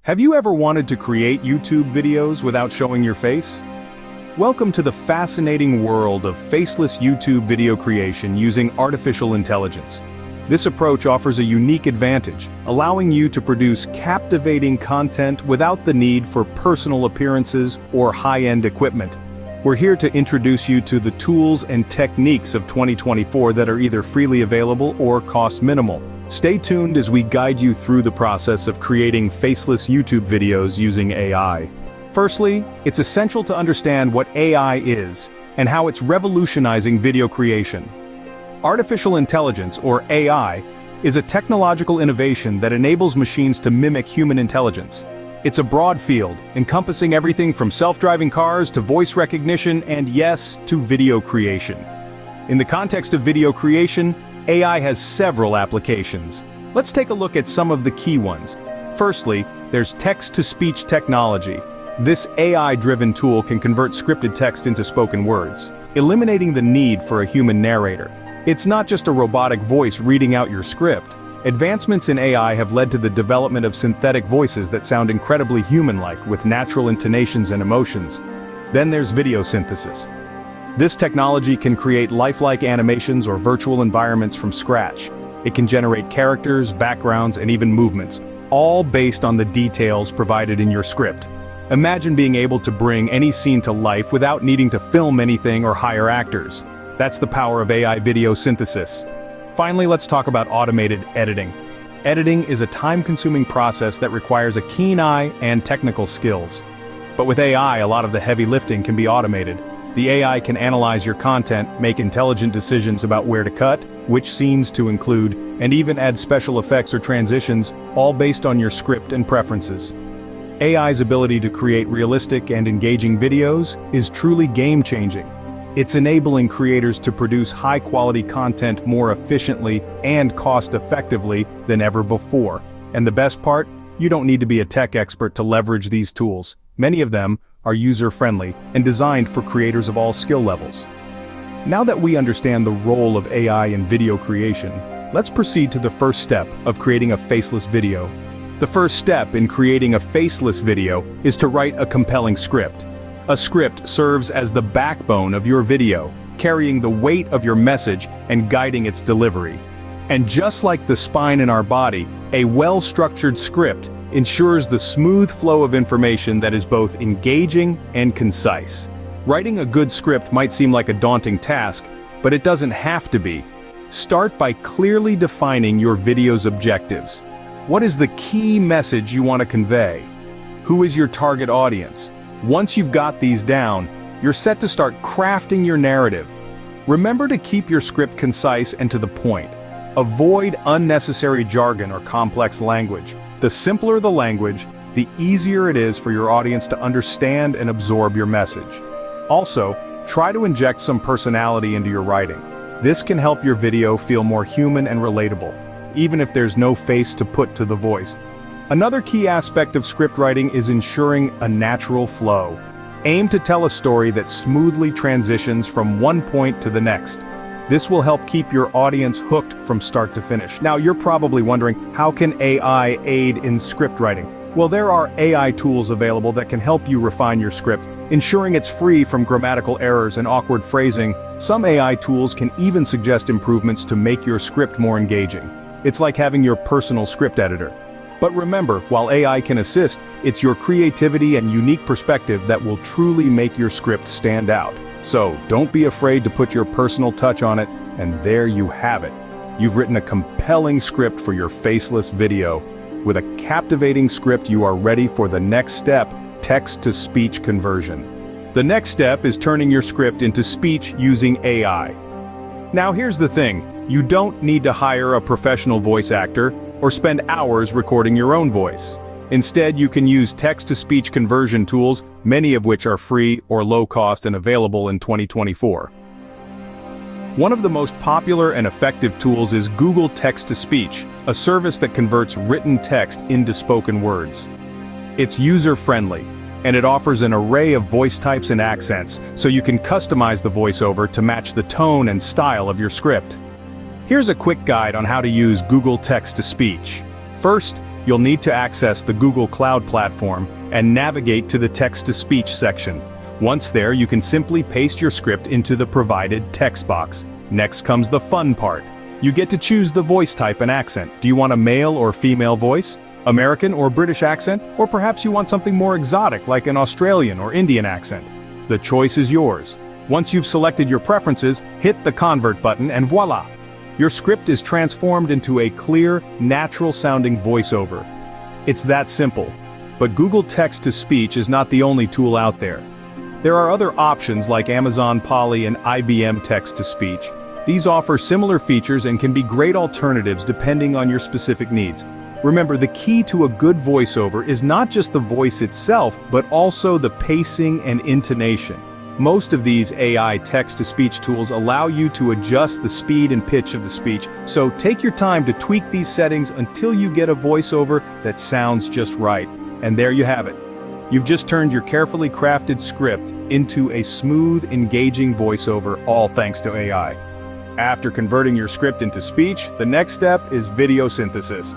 Have you ever wanted to create YouTube videos without showing your face? Welcome to the fascinating world of faceless YouTube video creation using artificial intelligence. This approach offers a unique advantage, allowing you to produce captivating content without the need for personal appearances or high-end equipment. We're here to introduce you to the tools and techniques of 2024 that are either freely available or cost minimal. Stay tuned as we guide you through the process of creating faceless YouTube videos using AI. Firstly, it's essential to understand what AI is and how it's revolutionizing video creation. Artificial intelligence, or AI, is a technological innovation that enables machines to mimic human intelligence. It's a broad field, encompassing everything from self-driving cars to voice recognition and, yes, to video creation. In the context of video creation, AI has several applications. Let's take a look at some of the key ones. Firstly, there's text-to-speech technology. This AI-driven tool can convert scripted text into spoken words, eliminating the need for a human narrator. It's not just a robotic voice reading out your script. Advancements in AI have led to the development of synthetic voices that sound incredibly human-like, with natural intonations and emotions. Then there's video synthesis. This technology can create lifelike animations or virtual environments from scratch. It can generate characters, backgrounds, and even movements, all based on the details provided in your script. Imagine being able to bring any scene to life without needing to film anything or hire actors. That's the power of AI video synthesis. Finally, let's talk about automated editing. Editing is a time-consuming process that requires a keen eye and technical skills. But with AI, a lot of the heavy lifting can be automated. The AI can analyze your content, make intelligent decisions about where to cut, which scenes to include, and even add special effects or transitions, all based on your script and preferences. AI's ability to create realistic and engaging videos is truly game-changing. It's enabling creators to produce high-quality content more efficiently and cost-effectively than ever before. And the best part? You don't need to be a tech expert to leverage these tools. Many of them are user-friendly and designed for creators of all skill levels. Now that we understand the role of AI in video creation, let's proceed to the first step of creating a faceless video. The first step in creating a faceless video is to write a compelling script. A script serves as the backbone of your video, carrying the weight of your message and guiding its delivery. And just like the spine in our body, a well-structured script ensures the smooth flow of information that is both engaging and concise. Writing a good script might seem like a daunting task, but it doesn't have to be. Start by clearly defining your video's objectives. What is the key message you want to convey? Who is your target audience? Once you've got these down, you're set to start crafting your narrative. Remember to keep your script concise and to the point. Avoid unnecessary jargon or complex language. The simpler the language, the easier it is for your audience to understand and absorb your message. Also, try to inject some personality into your writing. This can help your video feel more human and relatable, even if there's no face to put to the voice. Another key aspect of script writing is ensuring a natural flow. Aim to tell a story that smoothly transitions from one point to the next. This will help keep your audience hooked from start to finish. Now, you're probably wondering, how can AI aid in script writing? Well, there are AI tools available that can help you refine your script, ensuring it's free from grammatical errors and awkward phrasing. Some AI tools can even suggest improvements to make your script more engaging. It's like having your personal script editor. But remember, while AI can assist, it's your creativity and unique perspective that will truly make your script stand out. So, don't be afraid to put your personal touch on it, and there you have it. You've written a compelling script for your faceless video. With a captivating script, you are ready for the next step, text-to-speech conversion. The next step is turning your script into speech using AI. Now here's the thing, you don't need to hire a professional voice actor or spend hours recording your own voice. Instead, you can use text-to-speech conversion tools, many of which are free or low-cost and available in 2024. One of the most popular and effective tools is Google Text-to-Speech, a service that converts written text into spoken words. It's user-friendly, and it offers an array of voice types and accents, so you can customize the voiceover to match the tone and style of your script. Here's a quick guide on how to use Google Text-to-Speech. First, you'll need to access the Google Cloud platform and navigate to the text-to-speech section. Once there, you can simply paste your script into the provided text box. Next comes the fun part. You get to choose the voice type and accent. Do you want a male or female voice? American or British accent? Or perhaps you want something more exotic like an Australian or Indian accent? The choice is yours. Once you've selected your preferences, hit the convert button and voila! Your script is transformed into a clear, natural-sounding voiceover. It's that simple. But Google Text-to-Speech is not the only tool out there. There are other options like Amazon Polly and IBM Text-to-Speech. These offer similar features and can be great alternatives depending on your specific needs. Remember, the key to a good voiceover is not just the voice itself, but also the pacing and intonation. Most of these AI text-to-speech tools allow you to adjust the speed and pitch of the speech, so take your time to tweak these settings until you get a voiceover that sounds just right. And there you have it. You've just turned your carefully crafted script into a smooth, engaging voiceover, all thanks to AI. After converting your script into speech, the next step is video synthesis.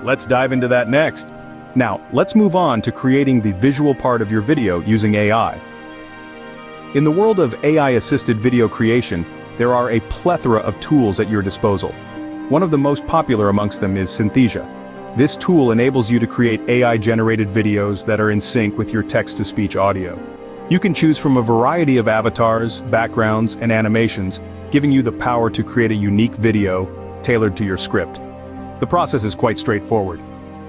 Let's dive into that next. Now, let's move on to creating the visual part of your video using AI. In the world of AI-assisted video creation, there are a plethora of tools at your disposal. One of the most popular amongst them is Synthesia. This tool enables you to create AI-generated videos that are in sync with your text-to-speech audio. You can choose from a variety of avatars, backgrounds, and animations, giving you the power to create a unique video tailored to your script. The process is quite straightforward.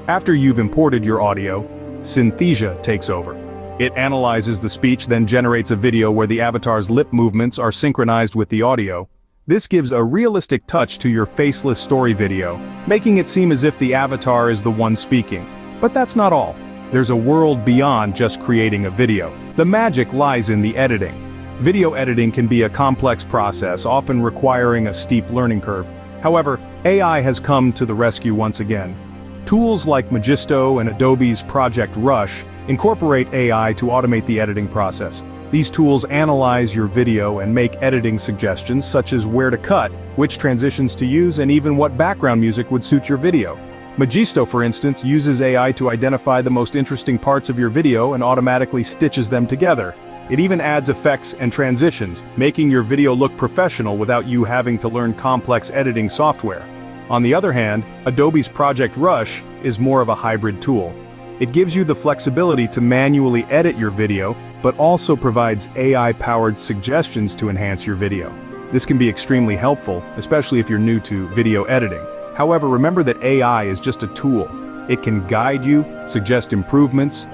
After you've imported your audio, Synthesia takes over. It analyzes the speech, then generates a video where the avatar's lip movements are synchronized with the audio. This gives a realistic touch to your faceless story video, making it seem as if the avatar is the one speaking. But that's not all. There's a world beyond just creating a video. The magic lies in the editing. Video editing can be a complex process, often requiring a steep learning curve. However, AI has come to the rescue once again. Tools like Magisto and Adobe's Project Rush incorporate AI to automate the editing process. These tools analyze your video and make editing suggestions such as where to cut, which transitions to use, and even what background music would suit your video. Magisto, for instance, uses AI to identify the most interesting parts of your video and automatically stitches them together. It even adds effects and transitions, making your video look professional without you having to learn complex editing software. On the other hand, Adobe's Project Rush is more of a hybrid tool. It gives you the flexibility to manually edit your video, but also provides AI-powered suggestions to enhance your video. This can be extremely helpful, especially if you're new to video editing. However, remember that AI is just a tool. It can guide you, suggest improvements,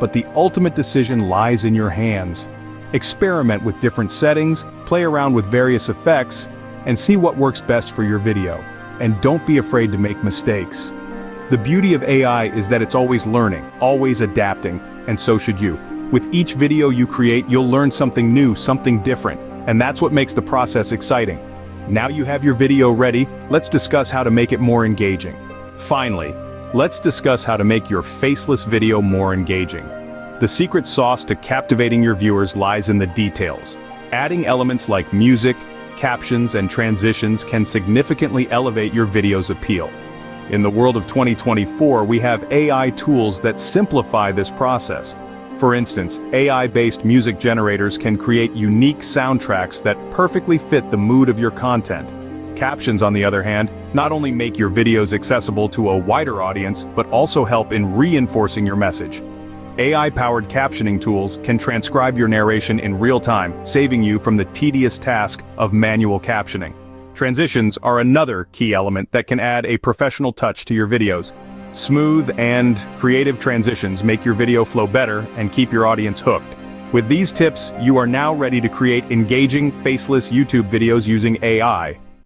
but the ultimate decision lies in your hands. Experiment with different settings, play around with various effects, and see what works best for your video. And don't be afraid to make mistakes. The beauty of AI is that it's always learning, always adapting, and so should you. With each video you create, you'll learn something new, something different, and that's what makes the process exciting. Now you have your video ready, let's discuss how to make it more engaging. Finally, let's discuss how to make your faceless video more engaging. The secret sauce to captivating your viewers lies in the details. Adding elements like music, captions, and transitions can significantly elevate your video's appeal. In the world of 2024, we have AI tools that simplify this process. For instance, AI-based music generators can create unique soundtracks that perfectly fit the mood of your content. Captions, on the other hand, not only make your videos accessible to a wider audience, but also help in reinforcing your message. AI-powered captioning tools can transcribe your narration in real time, saving you from the tedious task of manual captioning. Transitions are another key element that can add a professional touch to your videos. Smooth and creative transitions make your video flow better and keep your audience hooked. With these tips, you are now ready to create engaging, faceless YouTube videos using AI.